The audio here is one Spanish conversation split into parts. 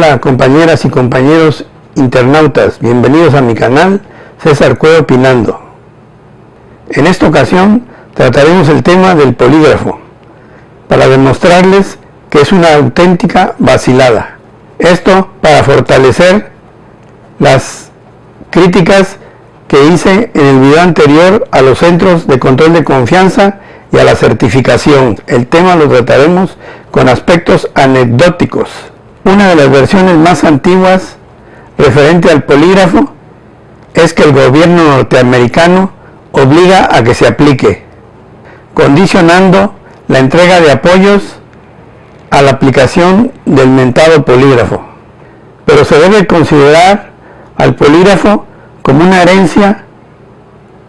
Hola compañeras y compañeros internautas, bienvenidos a mi canal César Cue Opinando. En esta ocasión trataremos el tema del polígrafo para demostrarles que es una auténtica vacilada. Esto para fortalecer las críticas que hice en el video anterior a los centros de control de confianza y a la certificación. El tema lo trataremos con aspectos anecdóticos. Una de las versiones más antiguas referente al polígrafo es que el gobierno norteamericano obliga a que se aplique, condicionando la entrega de apoyos a la aplicación del mentado polígrafo. Pero se debe considerar al polígrafo como una herencia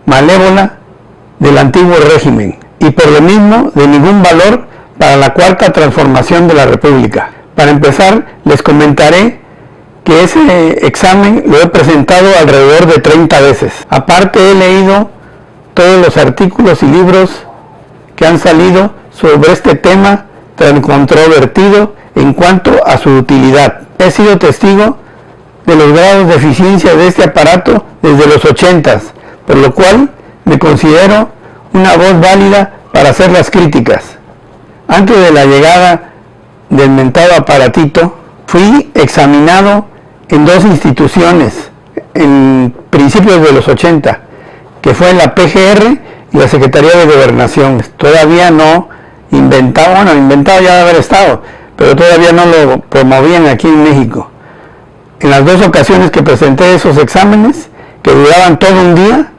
malévola del antiguo régimen y por lo mismo de ningún valor para la cuarta transformación de la República. Para empezar, les comentaré que ese examen lo he presentado alrededor de 30 veces. Aparte, he leído todos los artículos y libros que han salido sobre este tema tan controvertido en cuanto a su utilidad. He sido testigo de los grados de eficiencia de este aparato desde los 80s, por lo cual me considero una voz válida para hacer las críticas. Antes de la llegada del mentado aparatito, fui examinado en dos instituciones en principios de los 80, que fue la PGR y la Secretaría de Gobernación. Todavía no inventado ya de haber estado, pero todavía no lo promovían aquí en México. En las dos ocasiones que presenté esos exámenes, que duraban todo un día,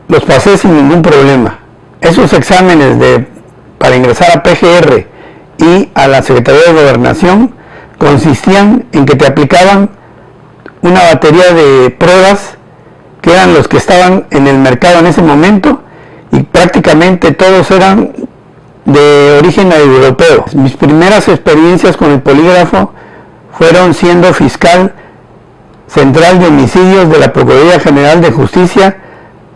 los pasé sin ningún problema. Esos exámenes para ingresar a PGR y a la Secretaría de Gobernación consistían en que te aplicaban una batería de pruebas que eran los que estaban en el mercado en ese momento y prácticamente todos eran de origen europeo. Mis primeras experiencias con el polígrafo fueron siendo fiscal central de homicidios de la Procuraduría General de Justicia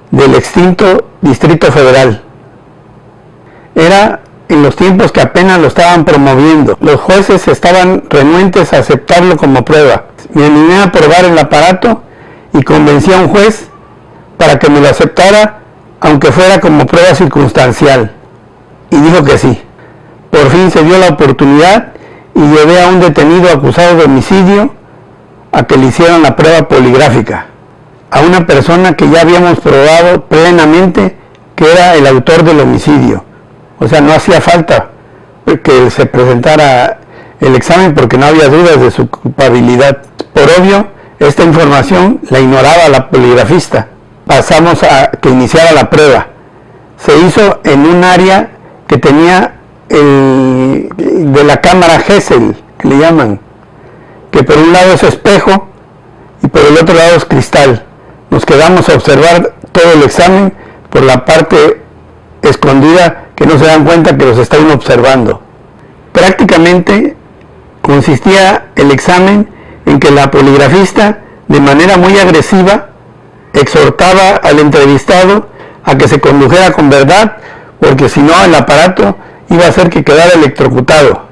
del extinto Distrito Federal. Era en los tiempos que apenas lo estaban promoviendo. Los jueces estaban renuentes a aceptarlo como prueba. Me animé a probar el aparato y convencí a un juez para que me lo aceptara, aunque fuera como prueba circunstancial. Y dijo que sí. Por fin se dio la oportunidad y llevé a un detenido acusado de homicidio a que le hicieran la prueba poligráfica. A una persona que ya habíamos probado plenamente que era el autor del homicidio. O sea, no hacía falta que se presentara el examen porque no había dudas de su culpabilidad. Por obvio, esta información la ignoraba la poligrafista. Pasamos a que iniciara la prueba. Se hizo en un área que tenía de la cámara Gesell, que le llaman, que por un lado es espejo y por el otro lado es cristal. Nos quedamos a observar todo el examen por la parte escondida que no se dan cuenta que los están observando. Prácticamente consistía el examen en que la poligrafista, de manera muy agresiva, exhortaba al entrevistado a que se condujera con verdad, porque si no el aparato iba a hacer que quedara electrocutado.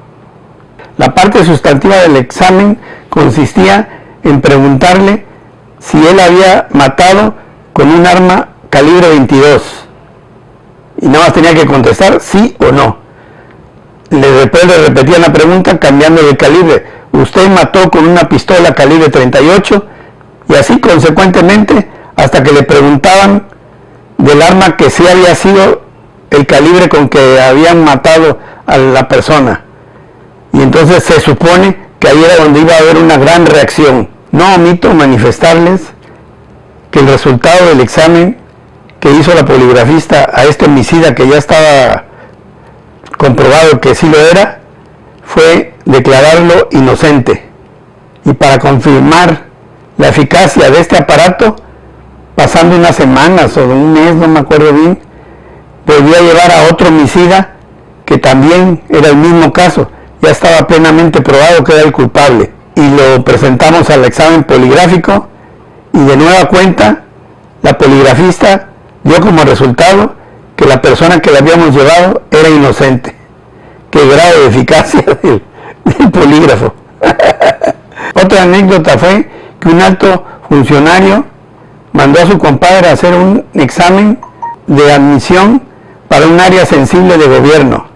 La parte sustantiva del examen consistía en preguntarle si él había matado con un arma calibre 22. Y nada más tenía que contestar sí o no. Después le repetían la pregunta cambiando de calibre. Usted mató con una pistola calibre 38 y así consecuentemente hasta que le preguntaban del arma que sí había sido el calibre con que habían matado a la persona. Y entonces se supone que ahí era donde iba a haber una gran reacción. No omito manifestarles que el resultado del examen que hizo la poligrafista a este homicida, que ya estaba comprobado que sí lo era, fue declararlo inocente. Y para confirmar la eficacia de este aparato, pasando unas semanas o un mes, no me acuerdo bien, volvió a llevar a otro homicida que también era el mismo caso, ya estaba plenamente probado que era el culpable, y lo presentamos al examen poligráfico y de nueva cuenta la poligrafista dio como resultado que la persona que le habíamos llevado era inocente. Qué grado de eficacia del polígrafo. Otra anécdota fue que un alto funcionario mandó a su compadre a hacer un examen de admisión para un área sensible de gobierno.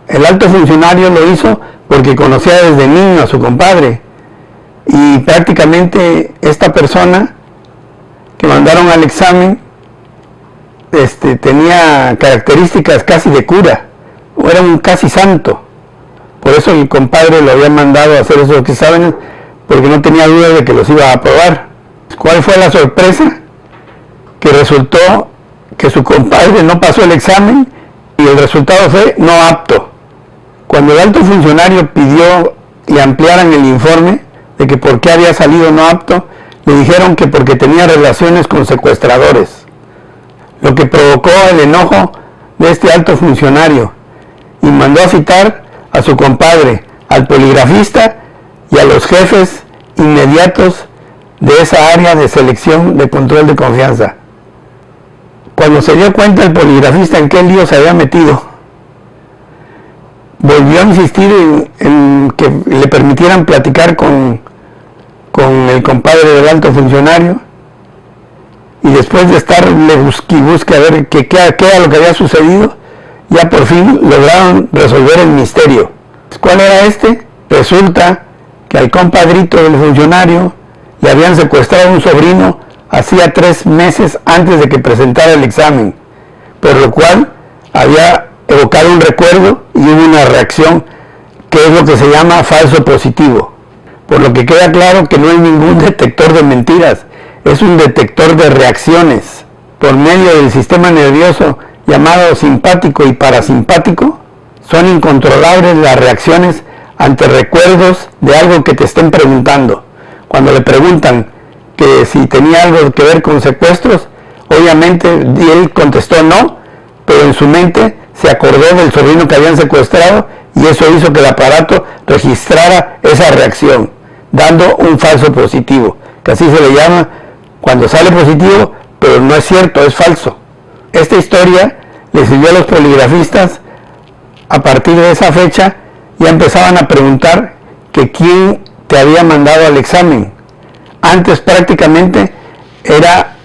El alto funcionario lo hizo porque conocía desde niño a su compadre, y prácticamente esta persona que mandaron al examen tenía características casi de cura, o era un casi santo. Por eso el compadre lo había mandado a hacer esos exámenes, porque no tenía duda de que los iba a aprobar. ¿Cuál fue la sorpresa? Que resultó que su compadre no pasó el examen y el resultado fue no apto. Cuando el alto funcionario pidió le ampliaran el informe de que por qué había salido no apto, le dijeron que porque tenía relaciones con secuestradores, lo que provocó el enojo de este alto funcionario, y mandó a citar a su compadre, al poligrafista y a los jefes inmediatos de esa área de selección de control de confianza. Cuando se dio cuenta el poligrafista en qué lío se había metido, volvió a insistir en que le permitieran platicar con el compadre del alto funcionario, y después de estarle busque a ver qué era lo que había sucedido, ya por fin lograron resolver el misterio. ¿Cuál era este? Resulta que al compadrito del funcionario le habían secuestrado a un sobrino hacía 3 meses antes de que presentara el examen, por lo cual había evocado un recuerdo y hubo una reacción, que es lo que se llama falso positivo. Por lo que queda claro que no hay ningún detector de mentiras, es un detector de reacciones. Por medio del sistema nervioso llamado simpático y parasimpático, son incontrolables las reacciones ante recuerdos de algo que te estén preguntando. Cuando le preguntan que si tenía algo que ver con secuestros, obviamente él contestó no, pero en su mente se acordó del sobrino que habían secuestrado, y eso hizo que el aparato registrara esa reacción, dando un falso positivo, que así se le llama cuando sale positivo, pero no es cierto, es falso. Esta historia le sirvió a los poligrafistas. A partir de esa fecha ya empezaban a preguntar que quién te había mandado al examen. Antes prácticamente era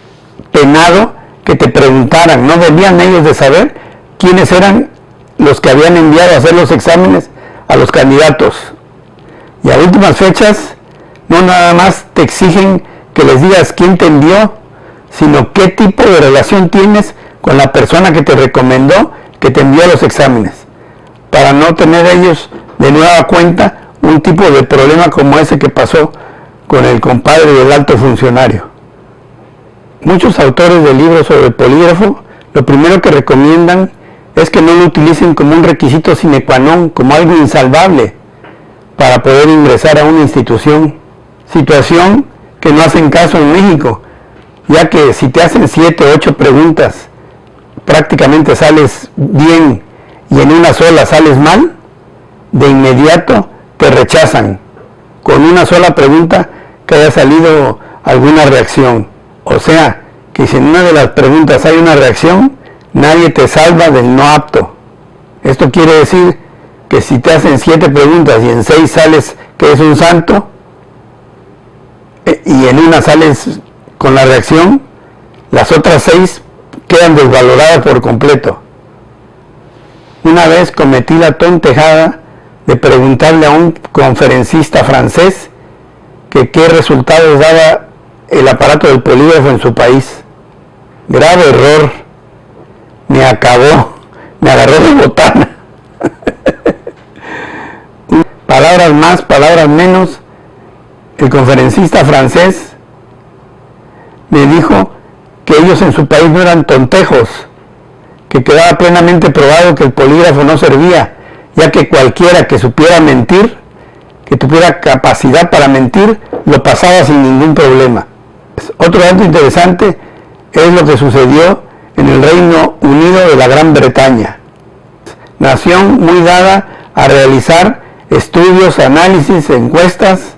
penado que te preguntaran, no debían ellos de saber quiénes eran los que habían enviado a hacer los exámenes a los candidatos. Y a últimas fechas no nada más te exigen que les digas quién te envió, sino qué tipo de relación tienes con la persona que te recomendó que te envió los exámenes, para no tener ellos de nueva cuenta un tipo de problema como ese que pasó con el compadre del alto funcionario. Muchos autores de libros sobre el polígrafo lo primero que recomiendan es que no lo utilicen como un requisito sine qua non, como algo insalvable para poder ingresar a una institución. Situación que no hacen caso en México, ya que si te hacen 7 o 8 preguntas, prácticamente sales bien y en una sola sales mal, de inmediato te rechazan con una sola pregunta que haya salido alguna reacción. O sea, que si en una de las preguntas hay una reacción, nadie te salva del no apto. Esto quiere decir que si te hacen 7 preguntas y en 6 sales que es un santo, y en una sales con la reacción, las otras 6 quedan desvaloradas por completo. Una vez cometí la tontejada de preguntarle a un conferencista francés que qué resultados daba el aparato del polígrafo en su país. Grave error, me acabó, me agarró de botana. Palabras más, palabras menos, el conferencista francés me dijo que ellos en su país no eran tontejos, que quedaba plenamente probado que el polígrafo no servía, ya que cualquiera que supiera mentir, que tuviera capacidad para mentir, lo pasaba sin ningún problema. Otro dato interesante es lo que sucedió en el Reino Unido de la Gran Bretaña, nación muy dada a realizar estudios, análisis, encuestas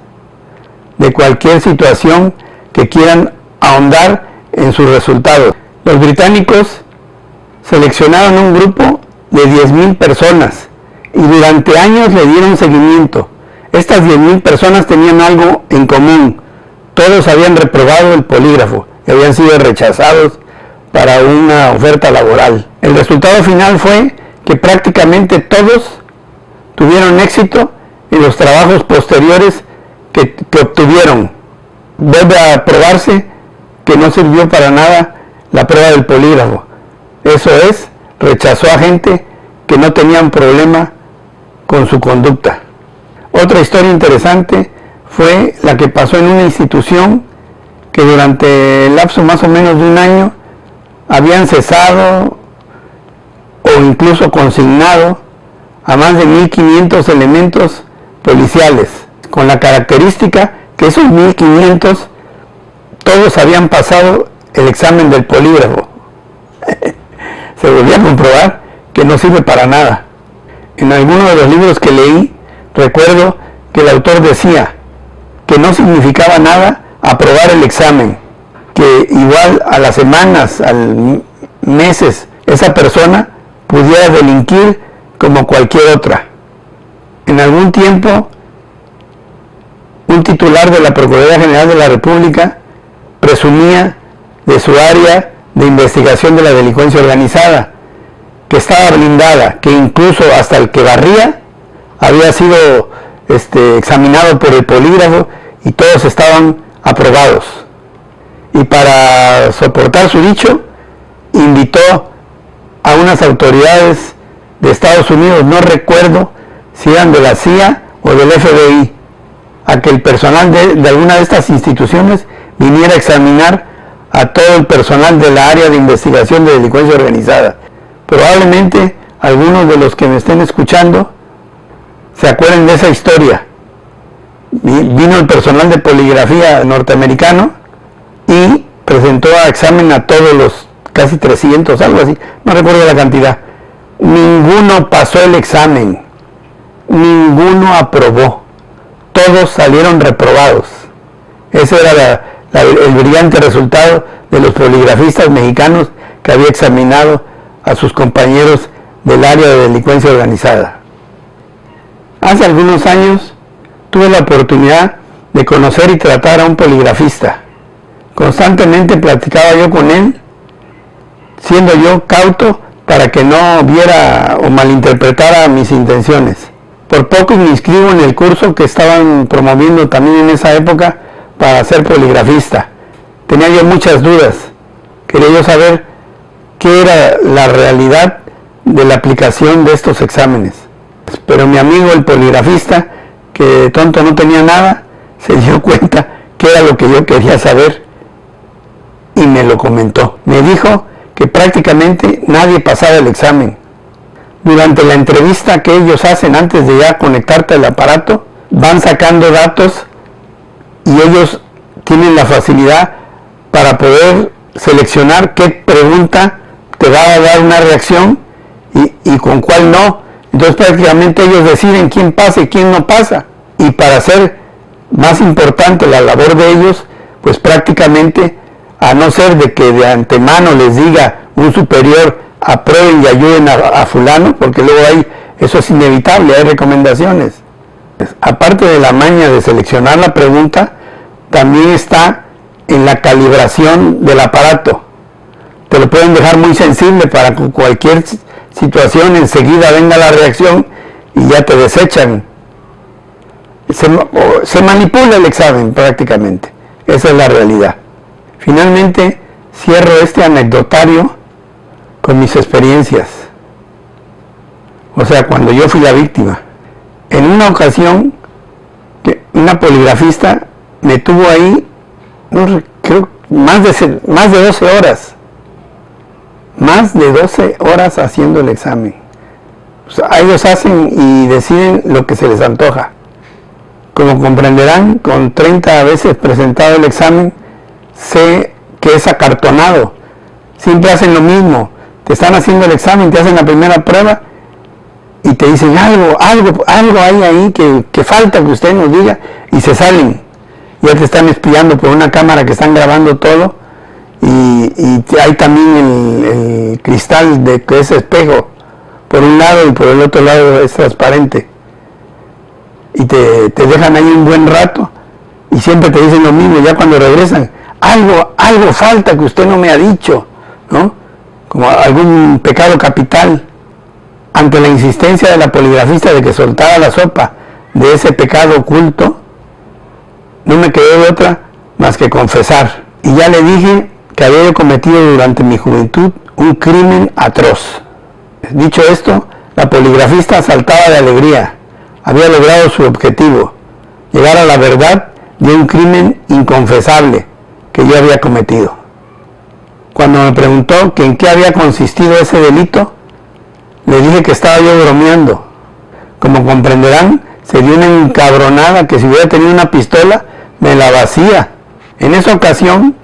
de cualquier situación que quieran ahondar en sus resultados. Los británicos seleccionaron un grupo de 10,000 personas y durante años le dieron seguimiento. Estas 10,000 personas tenían algo en común. Todos habían reprobado el polígrafo y habían sido rechazados para una oferta laboral. El resultado final fue que prácticamente todos tuvieron éxito en los trabajos posteriores que obtuvieron. Vuelve a probarse que no sirvió para nada la prueba del polígrafo. Eso es, rechazó a gente que no tenían problema con su conducta. Otra historia interesante fue la que pasó en una institución que durante el lapso más o menos de un año habían cesado o incluso consignado a más de 1.500 elementos policiales, con la característica que esos 1.500 todos habían pasado el examen del polígrafo. Se volvió a comprobar que no sirve para nada. En alguno de los libros que leí, recuerdo que el autor decía que no significaba nada aprobar el examen, que igual a las semanas, a meses, esa persona pudiera delinquir como cualquier otra. En algún tiempo, un titular de la Procuraduría General de la República presumía de su área de investigación de la delincuencia organizada, que estaba blindada, que incluso hasta el que barría había sido examinado por el polígrafo y todos estaban aprobados. Y para soportar su dicho, invitó a unas autoridades de Estados Unidos, no recuerdo si eran de la CIA o del FBI, a que el personal de alguna de estas instituciones viniera a examinar a todo el personal de la área de investigación de delincuencia organizada. Probablemente algunos de los que me estén escuchando se acuerden de esa historia. Vino el personal de poligrafía norteamericano y presentó a examen a todos los casi 300, algo así, no recuerdo la cantidad. Ninguno pasó el examen, ninguno aprobó, todos salieron reprobados. Ese era el brillante resultado de los poligrafistas mexicanos que había examinado a sus compañeros del área de delincuencia organizada. Hace algunos años tuve la oportunidad de conocer y tratar a un poligrafista. Constantemente platicaba yo con él, siendo yo cauto para que no viera o malinterpretara mis intenciones. Por poco me inscribo en el curso que estaban promoviendo también en esa época para ser poligrafista. Tenía yo muchas dudas. Quería yo saber qué era la realidad de la aplicación de estos exámenes. Pero mi amigo el poligrafista, que tonto no tenía nada, se dio cuenta que era lo que yo quería saber y me lo comentó. Me dijo que prácticamente nadie pasaba el examen. Durante la entrevista que ellos hacen antes de ya conectarte al aparato, van sacando datos y ellos tienen la facilidad para poder seleccionar qué pregunta te va a dar una reacción y con cuál no. Entonces prácticamente ellos deciden quién pasa y quién no pasa. Y para hacer más importante la labor de ellos, pues prácticamente, a no ser de que de antemano les diga un superior, aprueben y ayuden a fulano, porque luego eso es inevitable, hay recomendaciones. Aparte de la maña de seleccionar la pregunta, también está en la calibración del aparato. Te lo pueden dejar muy sensible para que cualquier situación enseguida venga la reacción y ya te desechan. Se manipula el examen prácticamente. Esa es la realidad. Finalmente cierro este anecdotario con mis experiencias. O sea, cuando yo fui la víctima. En una ocasión, una poligrafista me tuvo ahí, creo, más de 12 horas. Más de 12 horas haciendo el examen. O sea, ellos hacen y deciden lo que se les antoja. Como comprenderán, con 30 veces presentado el examen, sé que es acartonado. Siempre hacen lo mismo. Te están haciendo el examen, te hacen la primera prueba y te dicen algo hay ahí que falta que usted nos diga, y se salen. Ya te están espiando por una cámara que están grabando todo, y hay también el cristal de que es espejo por un lado y por el otro lado es transparente. y te dejan ahí un buen rato y siempre te dicen lo mismo. Ya cuando regresan, algo falta que usted no me ha dicho, ¿no? Como algún pecado capital. Ante la insistencia de la poligrafista de que soltara la sopa de ese pecado oculto, no me quedó de otra más que confesar. Y ya le dije que había cometido durante mi juventud un crimen atroz. Dicho esto, la poligrafista saltaba de alegría. Había logrado su objetivo, llegar a la verdad de un crimen inconfesable que yo había cometido. Cuando me preguntó que en qué había consistido ese delito, le dije que estaba yo bromeando. Como comprenderán, se dio una encabronada que si hubiera tenido una pistola, me la vacía. En esa ocasión,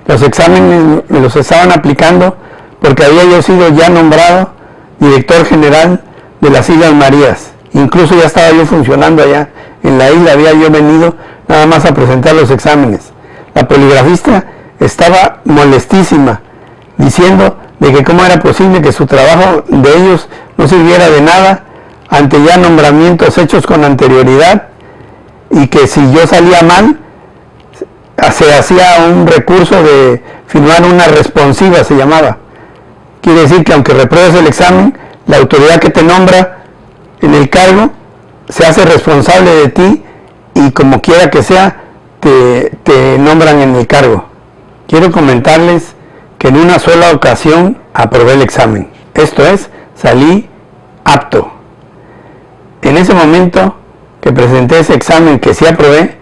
los exámenes me los estaban aplicando porque había yo sido ya nombrado director general de las Islas Marías. Incluso ya estaba yo funcionando allá en la isla, había yo venido nada más a presentar los exámenes. La poligrafista estaba molestísima, diciendo de que cómo era posible que su trabajo de ellos no sirviera de nada ante ya nombramientos hechos con anterioridad, y que si yo salía mal, se hacía un recurso de firmar una responsiva, se llamaba. Quiere decir que aunque repruebes el examen, la autoridad que te nombra en el cargo se hace responsable de ti y como quiera que sea, te nombran en el cargo. Quiero comentarles que en una sola ocasión aprobé el examen. Esto es, salí apto. En ese momento que presenté ese examen que sí aprobé,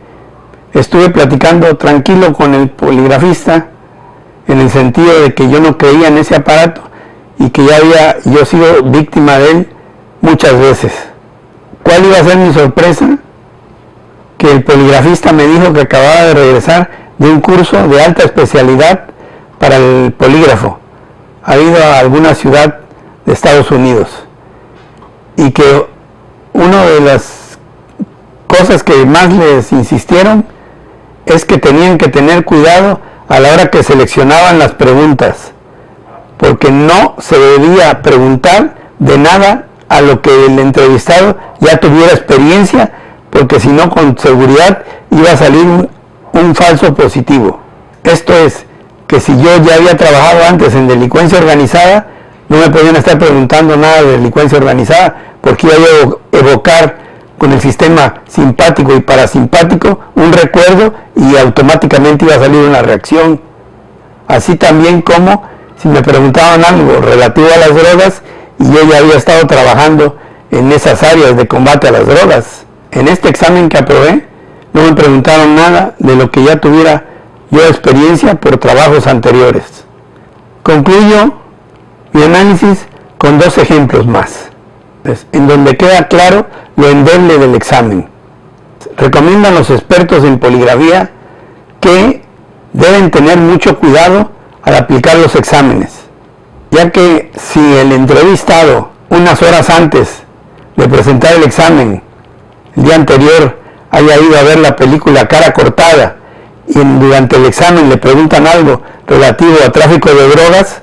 estuve platicando tranquilo con el poligrafista en el sentido de que yo no creía en ese aparato y que ya había yo sido víctima de él muchas veces. ¿Cuál iba a ser mi sorpresa? Que el poligrafista me dijo que acababa de regresar de un curso de alta especialidad para el polígrafo. Ha ido a alguna ciudad de Estados Unidos y que una de las cosas que más les insistieron es que tenían que tener cuidado a la hora que seleccionaban las preguntas, porque no se debía preguntar de nada a lo que el entrevistado ya tuviera experiencia, porque si no, con seguridad iba a salir un falso positivo. Esto es, que si yo ya había trabajado antes en delincuencia organizada, no me podían estar preguntando nada de delincuencia organizada, porque iba a evocar con el sistema simpático y parasimpático un recuerdo y automáticamente iba a salir una reacción. Así también como si me preguntaban algo relativo a las drogas y yo ya había estado trabajando en esas áreas de combate a las drogas. En este examen que aprobé no me preguntaron nada de lo que ya tuviera yo experiencia por trabajos anteriores. Concluyo mi análisis con dos ejemplos más, en donde queda claro lo endeble del examen. Recomiendan los expertos en poligrafía que deben tener mucho cuidado al aplicar los exámenes, ya que si el entrevistado unas horas antes de presentar el examen, el día anterior, haya ido a ver la película Cara Cortada y durante el examen le preguntan algo relativo a tráfico de drogas,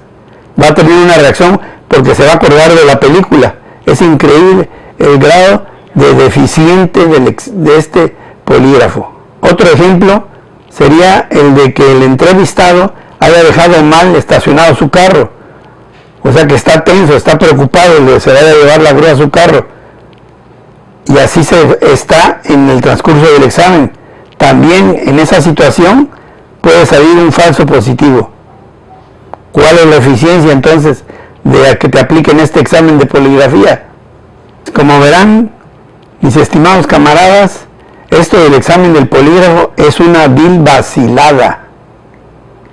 va a tener una reacción porque se va a acordar de la película. Es increíble el grado de deficiente de este polígrafo. Otro ejemplo sería el de que el entrevistado haya dejado mal estacionado su carro, o sea que está tenso, está preocupado de que se vaya a llevar la grúa a su carro, y así está en el transcurso del examen. También en esa situación puede salir un falso positivo. ¿Cuál es la eficiencia entonces de que te apliquen este examen de poligrafía? Como verán, mis estimados camaradas, esto del examen del polígrafo es una vil vacilada.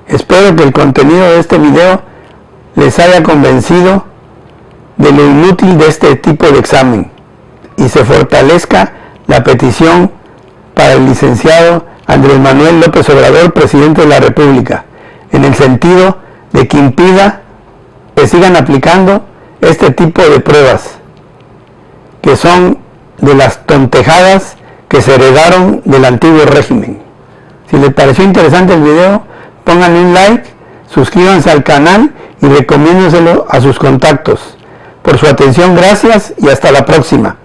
Espero que el contenido de este video les haya convencido de lo inútil de este tipo de examen y se fortalezca la petición para el licenciado Andrés Manuel López Obrador, presidente de la República, en el sentido de que impida que sigan aplicando este tipo de pruebas, que son de las tontejadas que se heredaron del antiguo régimen. Si les pareció interesante el video, pónganle un like, suscríbanse al canal y recomiéndenselo a sus contactos. Por su atención, gracias y hasta la próxima.